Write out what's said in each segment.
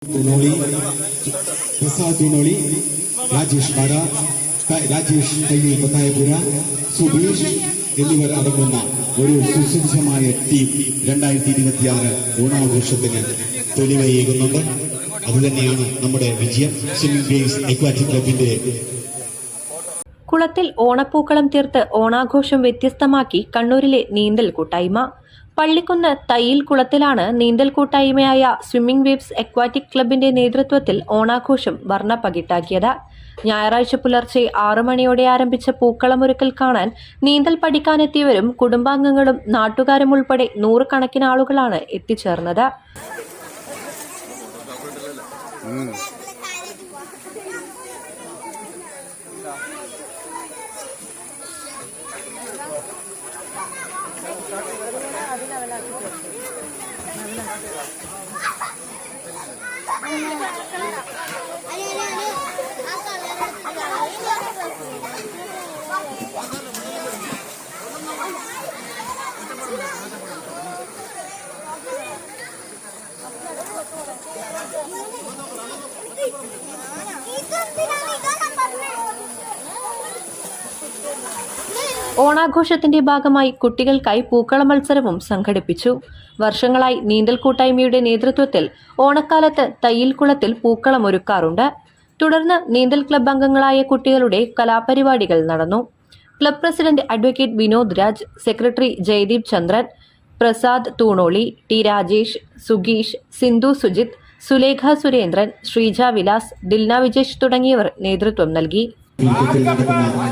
Tunoli, Prasad Tunoli, Rajesh Bara, Rajesh Tayyul Patayapura, Subish എന്നിവർ അടങ്ങുന്ന ഒരു സുസജ്ജമായ ടീം 2026 ഓണാഘോഷത്തിന് തെളിവയേകുന്നുണ്ട്. അതുതന്നെയാണ് നമ്മുടെ വിജയം. സ്വിമ്മിംഗ് ഗെയിംസ് അക്വാറ്റിക് ക്ലബിന്റെ കുളത്തിൽ ഓണപ്പൂക്കളം തീർത്ത് ഓണാഘോഷം വ്യത്യസ്തമാക്കി കണ്ണൂരിലെ നീന്തൽ കൂട്ടായ്മ. പള്ളിക്കുന്ന് തയ്യിൽ കുളത്തിലാണ് നീന്തൽ കൂട്ടായ്മയായ സ്വിമ്മിംഗ് വേവ്സ് അക്വാറ്റിക് ക്ലബിന്റെ നേതൃത്വത്തിൽ ഓണാഘോഷം വർണ്ണപ്പകിട്ടാക്കിയത്. ഞായറാഴ്ച പുലർച്ചെ 6 മണിയോടെ ആരംഭിച്ച പൂക്കളമൊരുക്കൽ കാണാൻ നീന്തൽ പഠിക്കാനെത്തിയവരും കുടുംബാംഗങ്ങളും നാട്ടുകാരും ഉൾപ്പെടെ 100 കണക്കിന് ആളുകളാണ് എത്തിച്ചേർന്നത്. ഓണാഘോഷത്തിന്റെ ഭാഗമായി കുട്ടികൾക്കായി പൂക്കള മത്സരവും സംഘടിപ്പിച്ചു. വർഷങ്ങളായി നീന്തൽ കൂട്ടായ്മയുടെ നേതൃത്വത്തിൽ ഓണക്കാലത്ത് തയ്യിൽ കുളത്തിൽ പൂക്കളം ഒരുക്കാറുണ്ട്. തുടർന്ന് നീന്തൽ ക്ലബ് അംഗങ്ങളായ കുട്ടികളുടെ കലാപരിപാടികൾ നടന്നു. Club president advocate Vinod Raj, secretary Jayadeep Chandran, Prasad Thooneli, T Rajesh, സുഗീഷ്, സിന്ധു സുജിത്, സുലേഖ സുരേന്ദ്രൻ, ശ്രീജ വിലാസ്, ദിൽന വിജേഷ് തുടങ്ങിയവർ നേതൃത്വം നൽകി. നടക്കുന്ന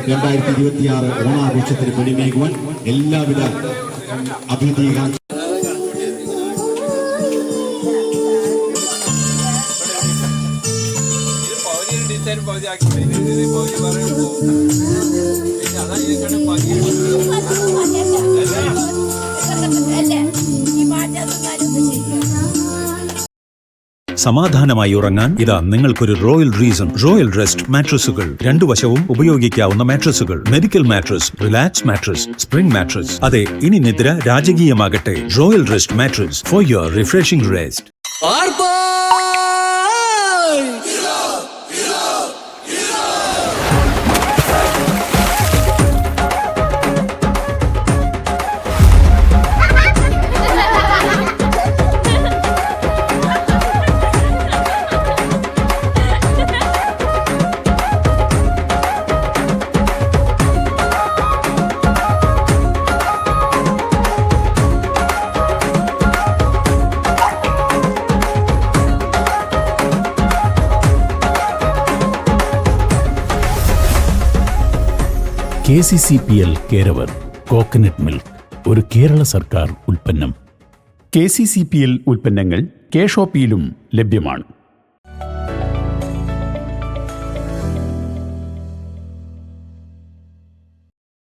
2026 ഓണാഘോഷത്തിന് കൊടിമേകുവാൻ എല്ലാവിധ അഭിനന്ദനങ്ങളും. സമാധാനമായി ഉറങ്ങാൻ ഇതാ നിങ്ങൾക്കൊരു റോയൽ റീസൺ. റോയൽ റെസ്റ്റ് മാട്രസുകൾ, 2 വശവും ഉപയോഗിക്കാവുന്ന മാട്രസുകൾ, medical mattress, relax mattress, spring mattress. അതെ, ഇനി നിദ്ര രാജകീയമാകട്ടെ. Royal rest mattress for your refreshing rest. KCCPL കേരവർ കോക്കനട്ട് മിൽക്ക് ഒരു കേരള സർക്കാർ ഉൽപ്പന്നം. KCCPL ഉൽപ്പന്നങ്ങൾ കെ ഷോപ്പിയിലും ലഭ്യമാണ്.